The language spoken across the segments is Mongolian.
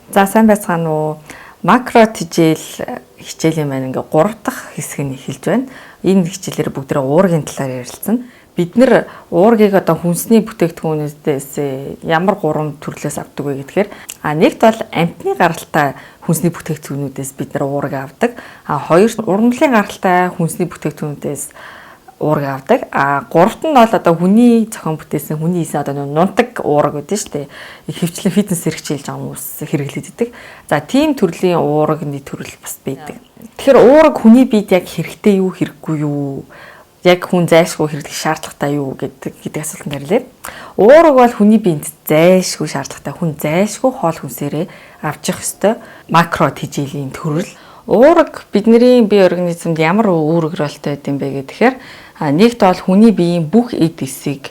За сайн байцгаана уу? Макро тижэл хичээлийн маань ингээ 3 дахь хэсэг нь эхэлж байна. Энэ хичээлээр бүгдээ уургийн талаар ярилцсан. Бид нэр уургийг одоо хүнсний бүтээгдэхүүнүүдээс ямар 3 төрлөөс авдаг вэ гэхээр нэгт бол амтны гаралтай хүнсний бүтээгдэхүүнүүдээс бид нар уурыг авдаг. Хоёр ургамлын гаралтай хүнсний бүтээгдэхүүнүүдээс уурыг авдаг. Гуравт нь бол одоо хүний зохион бүтээсэн хүний хийсэн одоо нунтаг уураг гэдэг нь шүү дээ. Ихэвчлэн фитнес хэрэгжүүлж байгаа хүмүүс хэрэглэдэг. За тийм төрлийн уурагны төрөл бас байдаг. Тэгэхээр уураг хүний биед яг хэрэгтэй юу хэрэггүй юу? Яг хүн зайлшгүй хэрэглэх шаардлагатай юу гэдэг асуултанд хариулъя. Уураг бол хүний биед зайлшгүй шаардлагатай. Хүн зайлшгүй хоол хүнсээрээ авч явах ёстой макро тижээлийн төрөл. Уураг бидний бие организмд ямар үр өгрөөлтэй байд юм бэ гэхээр нэгт бол хүний биеийн бүх эд эсийг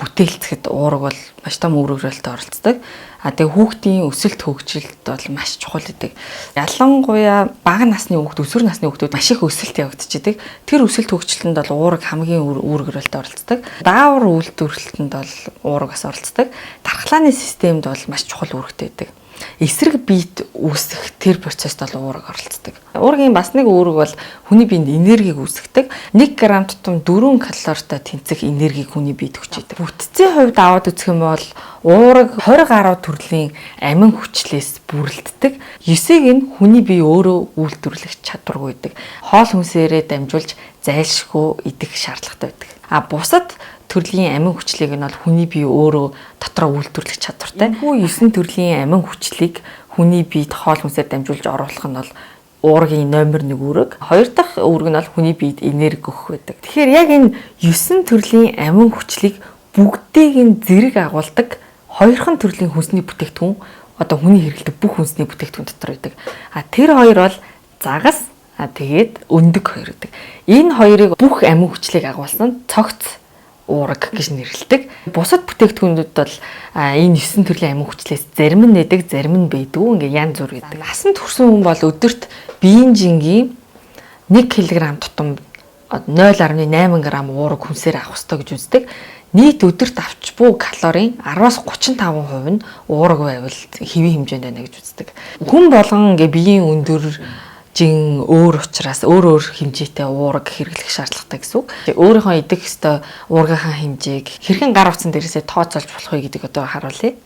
бүтээлцэхэд уураг бол маш том үр өгрөөлтөд оролцдог. Тэгээ хүүхдийн өсөлт хөгжилд бол маш чухал гэдэг. Ялангуяа бага насны хүүхд, өсвөр насны хүүхдүүд маш их өсөлт явагдчихдаг. Тэр өсөлт хөгжилтөнд бол уураг хамгийн үр өгрөөлтөд оролцдог. Даавар үйлдвэрлэлтэнд бол уураг бас оролцдог. Тархлааны системд бол маш чухал үүрэгтэй байдаг. Эсрэг биет үүсэх тэр процессд бол уураг оролцдог. Уургийн бас нэг үүрэг бол хүний биед энергийг үүсгэдэг. 1 г тутам 4 калоритой тэнцэх энергийг хүний биед хүчээдэг. Бүтцийн хувьд аваад үзэх юм бол уураг 20 гаруй төрлийн амин хүчлээс бүрэлддэг. 9-ийг нь хүний бие өөрөө үйлдвэрлэх чадваргүй байдаг. Хоол хүнсээрээ дамжуулж зайлшгүй идэх шаардлагатай байдаг. Бусад төрлийн амин хүчлийг нь бол хүний бие өөрөө дотроо үйлдвэрлэх чадвартай. Энэхүү 9 төрлийн амин хүчлийг хүний биед хоол хүнсээр дамжуулж оруулах нь бол уургийн номер 1 үүрэг. Хоёр дахь үүрэг нь бол хүний биед энерги өгөх байдаг. Тэгэхээр яг энэ 9 төрлийн амин хүчлийг бүгдийг нь зэрэг агуулдаг хоёрхан төрлийн хүнсний бүтээгдэхүүн одоо хүний хэрэглэдэг бүх хүнсний бүтээгдэхүүн дотор байдаг. Тэр хоёр бол загас тэгээд өндөг хоёр гэдэг. Энэ хоёрыг бүх амин хүчлийг агуулсан цогц уураг гэж нэрлэдэг. Бусад бүтээгдэхүүнүүд бол энэ 9 төрлийн амин хүчлээс зарим нь нэдэг, зарим нь байдгүй. Ингээ янз бүр гэдэг. Насанд хүрсэн хүн бол өдөрт биеийн жингийн 1 кг тутам 0.8 г уураг хүнсээр авах ёстой гэж үздэг. Нийт өдөрт авч буй калорийн 10-35% нь уураг байвал хэвийн хэмжээнд байна гэж үздэг. Хүн болгон ингээ биеийн өндөр жин өөр учраас өөр хэмжээтэй уураг хэрэглэх шаардлагатай гэсэн үг. Өөрийнхөө идэх ёстой уургийнхаа хэмжээг хэрхэн гар утсан дээрээсээ тооцоолж болох вэ гэдгийг одоо харуулъя.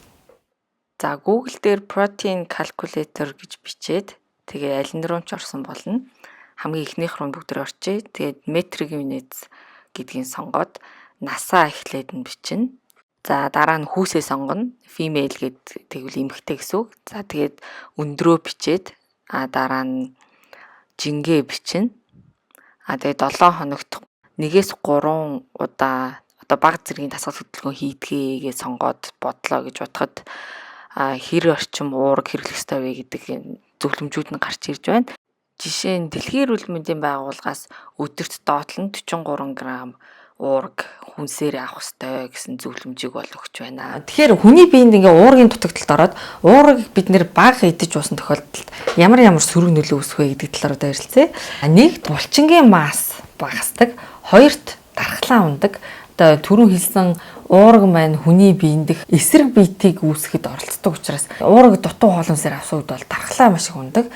За Google дээр protein calculator гэж бичээд тэгээ аль нь руу ч орсон болно. Хамгийн ихнийх руу бүгд орчъя. Тэгээд metric units гэдгийг сонгоод насаа эхлээд нь бичнэ. За дараа нь хүүсээ сонгоно. Female гэд тэгвэл эмэгтэй гэсэн үг. За тэгээд өндрөө бичээд дараа нь жингээ бичнэ. Тэгээд 7 хоногт 1-3 удаа одоо бага зэргийн дасгал хөдөлгөөн хийдгээгээ сонгоод бодлоо гэж бодоход хэр орчим уураг хэрэглэх ёстой вэ гэдэг зөвлөмжүүд нь гарч ирж байна. Жишээ нь Дэлхийн эрүүл мэндийн байгууллагаас өдөрт доотлон 43 г уураг хүнсээр авах ёстой гэсэн зөвлөмжийг бол өгч байна. Тэгэхээр хүний биед ингээ уургийн дутагдалд ороод уураг бид нэр бага идэж уусан тохиолдолд ямар сөрөг нөлөө үүсэх вэ гэдэг талаар одоо ярилцъя. Нэгт булчингийн масс багасдаг, хоёрт дархлаа ундаг. Одоо түрүүн хэлсэн уураг маань хүний биед эсрэг биетийг үүсгэхэд оролцдог учраас уураг дутуу хоол хүнсээр авсан үед бол дархлаа маш их ундаг.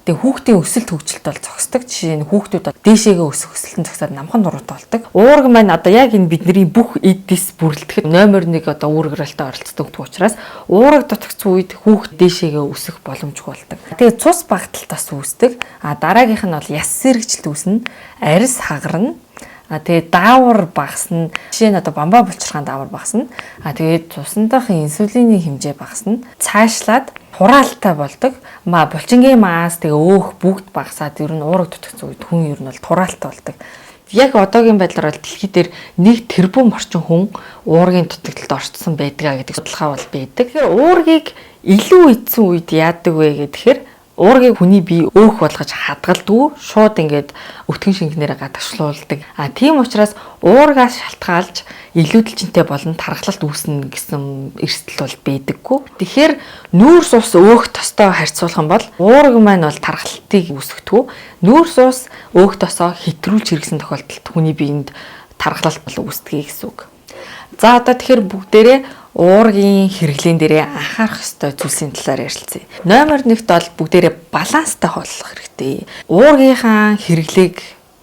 Тэгээ хүүхдийн өсөлт хөгжилт бол зогсдог. Жишээ нь хүүхдүүд дээшээгээ өсөх өсөлтөнд зогсоод намхан нуруутай болдог. Уураг маань одоо яг энэ бидний бүх эдис бүрэлдэхэд номер 1 одоо үр өгрөөлтөд оролцдог учраас уураг дутагдсан үед хүүхд дээшээгээ өсөх боломжгүй болдог. Тэгээ цус багталт бас үүсдэг. Дараагийнх нь бол яс сэргийлт үүснэ, арьс хагарна. Тэгээд даавар багасна. Жишээ нь одоо бамбаа булчирхаан даавар багасна. Тэгээд цусндах инсулины хэмжээ багасна. Цаашлаад хураалтай болдог. Булчингийн маас тэгээ өөх бүгд багасаад ер нь уураг дутагдсан үед хүн ер нь бол тураалтай болдог. Яг одоогийн байдлаар бол дэлхий дээр 1 тэрбум орчим хүн уургийн дутагдалд орцсон байдгаа гэдэг судалгаа бол байдаг. Тэгэхээр уургийг илүү идсэн үед яадаг вэ гэхээр уургийг хүний бие өөх болгож хадгалдгүй шууд ингээд өтгөн шингэнээрээ гадагшлуулдаг. Тийм учраас уургаас шалтгаалж илүүдэлжинтэй болон тархалт үүснэ гэсэн эрсдэл бол байдаггүй. Тэгэхээр нүүрс ус өөх тостой харьцуулах юм бол уурга маань бол тархалтыг үүсгэдэг. Нүүрс ус өөх тосоо хэтрүүлж хэрэгсэн тохиолдолд хүний биед тархалт бол үүсдэг гэсэн үг. За одоо тэгэхээр бүгдээрээ уургийн хэрэглэн дээрээ анхаарах ёстой зүйлсийн талаар ярилцъя. Номер 1-т бол бүгдээрээ баланстай хооллох хэрэгтэй. Уургийнхаа хэрэглээг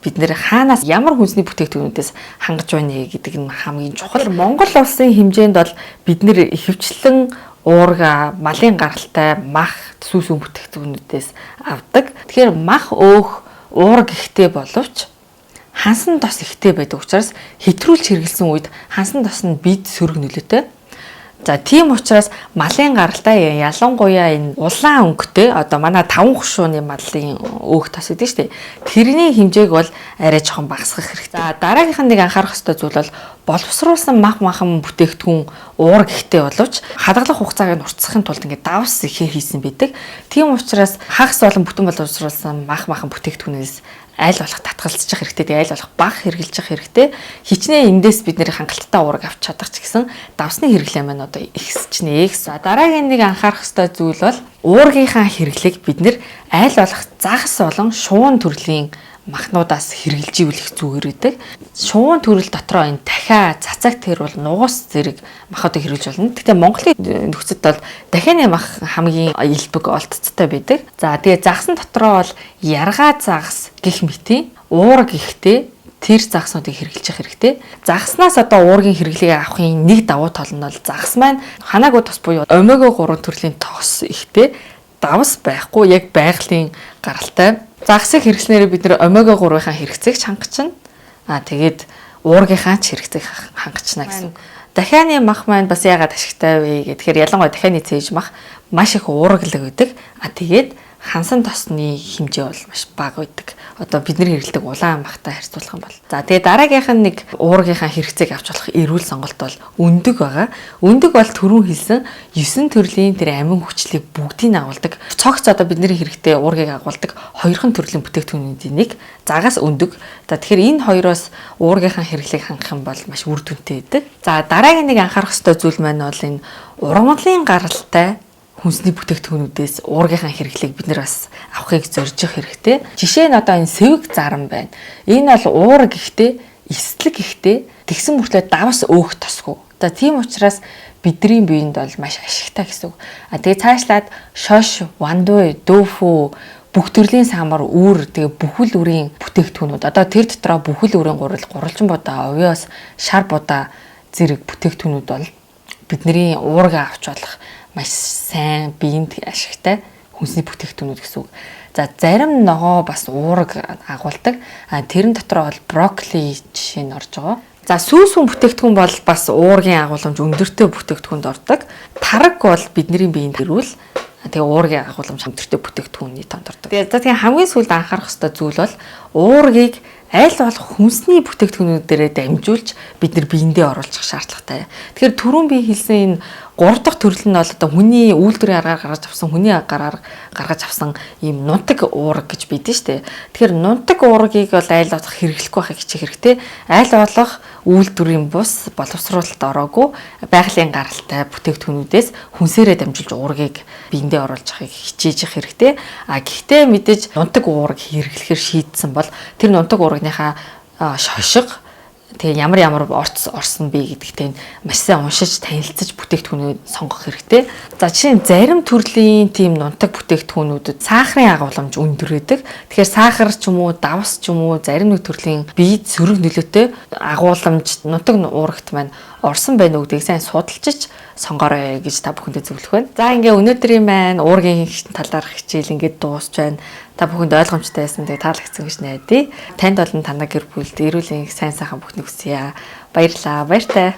бид нэр хаанаас ямар хүнсний бүтээгдэхүүнүүдээс хангаж байна гэдэг нь хамгийн чухал. Монгол улсын хэмжээнд бол бид нэр ихэвчлэн уурга, малын гаралтай, мах, сүс үн бүтээгдэхүүнүүдээс авдаг. Тэгэхээр мах өөх уурга ихтэй боловч хансан тос ихтэй байдаг учраас хэтрүүлж хэрэглэсэн үед хансан тос нь бид сөрөг нөлөөтэй. За тийм учраас малын гаралтай ялангуяа энэ улаан өнгөтэй одоо манай 5 хушууны малын өөх тос гэдэг шүү дээ. Тэрний хэмжээг бол арай жоохон багасгах хэрэгтэй. За дараагийнх нь нэг анхаарах ёстой зүйл бол боловсруулсан мах махан бүтээгдэхүүн уурга ихтэй боловч хадгалах хугацааг нь уртсахын тулд ингээд давс ихээр хийсэн байдаг. Тийм учраас хагас болон бүтэн боловсруулсан мах махан бүтээгдэхүүнээс аль болох татгалзчих хэрэгтэй. Тэгээ аль болох бага хэрглэж хэрэгтэй. Хичнээн эндээс бид нэр хангалттай уурга авч чадах ч гэсэн давсны хэрэглээ маань одоо ихсчнэ. За дараагийн нэг анхаарах ёстой зүйл бол уургийнхаа хэрэглээг бид нэр аль болох загас болон шуун төрлийн махнуудаас хэрэгжилжүүлэх зүгээр байдаг. Шуун төрөл дотроо энэ дахиа, цацаг тэр бол нугас зэрэг махуудыг хэрэгжилж болно. Гэхдээ Монголын нөхцөлд бол дахианы мах хамгийн илбэг олдцтой байдаг. За тэгээ загсан дотроо бол яргаа загас гэх мэтийн уурга ихтэй тэр загснуудыг хэрэгжилж хэрэгтэй. Загснаас одоо уургийн хэрэглээг авахын нэг давуу тал нь бол загас маань ханаагүй тос буюу омега 3 төрлийн тос ихтэй давс байхгүй яг байгалийн гаралтай. Загсыг хэрэглэнээрээ бид нэр омега 3-ийн хэрэгцээг хангачна. Тэгээд уургийнхаа ч хэрэгцээг хангачна гэсэн. Дахианы мах маань бас яагаад ашигтай вэ гэхээр ялангуяа дахианы цээж мах маш их уургалаг байдаг. Тэгээд хансан тосны хэмжээ бол маш бага байдаг. Одоо бидний хэрэглэдэг улаан махтай харьцуулах юм бол. За тэгээ дараагийнх нь нэг уургийнхаа хэрэгцээг авч болох эрүүл сонголт бол өндөг байгаа. Өндөг бол түрүүн хэлсэн 9 төрлийн тэр амин хүчлийг бүгдийг агуулдаг. Цогц одоо бидний хэрэгтэй уургийг агуулдаг 2 төрлийн бүтээгдэхүүнүүдийн нэг загас өндөг. За тэгэхээр энэ хоёроос уургийнхаа хэрэглээг хангах юм бол маш үр дүнтэй байдаг. За дараагийн нэг анхаарах ёстой зүйл маань бол энэ ургамлын гаралтай хүнсний бүтээгдэхүүнүүдээс уургийнхаа хэрэглээг бид нэр бас авахыг зоржих хэрэгтэй. Жишээ нь одоо энэ сэвэг зарам байна. Энэ бол уурга ихтэй, эслэг ихтэй, тэгсэн мөртлөө давс өөх тосгүй. За тийм учраас бидний биед бол маш ашигтай гэсэн үг. Тэгээ цаашлаад шош, вандуй, дөөфү бүх төрлийн самбар, үүр, тэгээ бүхэл үрийн бүтээгдэхүүнүүд. Одоо тэр дотроо бүхэл үрийн гурвалжин будаа, овёс, шар будаа зэрэг бүтээгдэхүүнүүд бол бидний уурга авч болох маш сайн биед ашигтай хүнсний бүтээгдэхүүнүүд гэсэн үг. За зарим ногоо бас уурга агуулдаг. Тэрэн дотроо бол брокколи жишээ нь орж байгаа. За сүүс хүн бүтээгдэхүүн бол бас уургийн агуулмж өндөртэй бүтээгдэхүүнд ордог. Тараг бол бидний биед гэрүүл тэгээ уургийн агуулмж өндөртэй бүтээгдэхүүний тонд ордог. Тэгээ хамгийн сүүлд анхаарах ёстой зүйл бол уургийг аль болох хүнсний бүтээгдэхүүнүүдээрээ дамжуулж бид нар биендээ оруулах шаардлагатай. Тэгэхээр түрүүн би хэлсэн энэ 3 дахь төрөл нь бол одоо хүний үйлдвэрийн аргаар гаргаж авсан, хүний агаар гаргаж авсан ийм нунтаг уурга гэж байдэн штэ. Тэгэхээр нунтаг уургийг бол аль болох хэрэглэхгүй байхыг хичээх хэрэгтэй. Аль болох үйлдвэрийн бус боловсруулалт ороогүй байгалийн гаралтай бүтээгдэхүүнүүдээс хүнсээрээ дамжуулж уургийг биендээ оруулж авахыг хичээж явах хэрэгтэй. Гэхдээ мэдээж нунтаг уург хэрэглэхээр шийдсэн бол тэр нунтаг уургийнхаа шошго тэгээ ямар орсон бэ гэдэгтэй маш сайн уншиж танилцаж бүтээгдэхүүнээ сонгох хэрэгтэй. За жишээ нь зарим төрлийн тийм нунтаг бүтээгдэхүүнүүдэд сахарын агуулмж өндөр байдаг. Тэгэхээр сахар ч юм уу, давс ч юм уу, зарим нэг төрлийн биед сөрөг нөлөөтэй агуулмж нунтаг уурагт маань орсон байна уу гэдгийг сайн судалж сонгоорой гэж та бүхэндээ зөвлөх байна. За ингээ өнөөдрийн маань уургийн талаарх хичээл ингээд дуусч байна. Та бүхэнд ойлгомжтой байсан тэгээ таалагдсан гэж найдаа. Танд болон танай гэр бүлд эрүүл мэндийн сайн сайхан бүхнийг хүсье. Баярлалаа. Баяртай.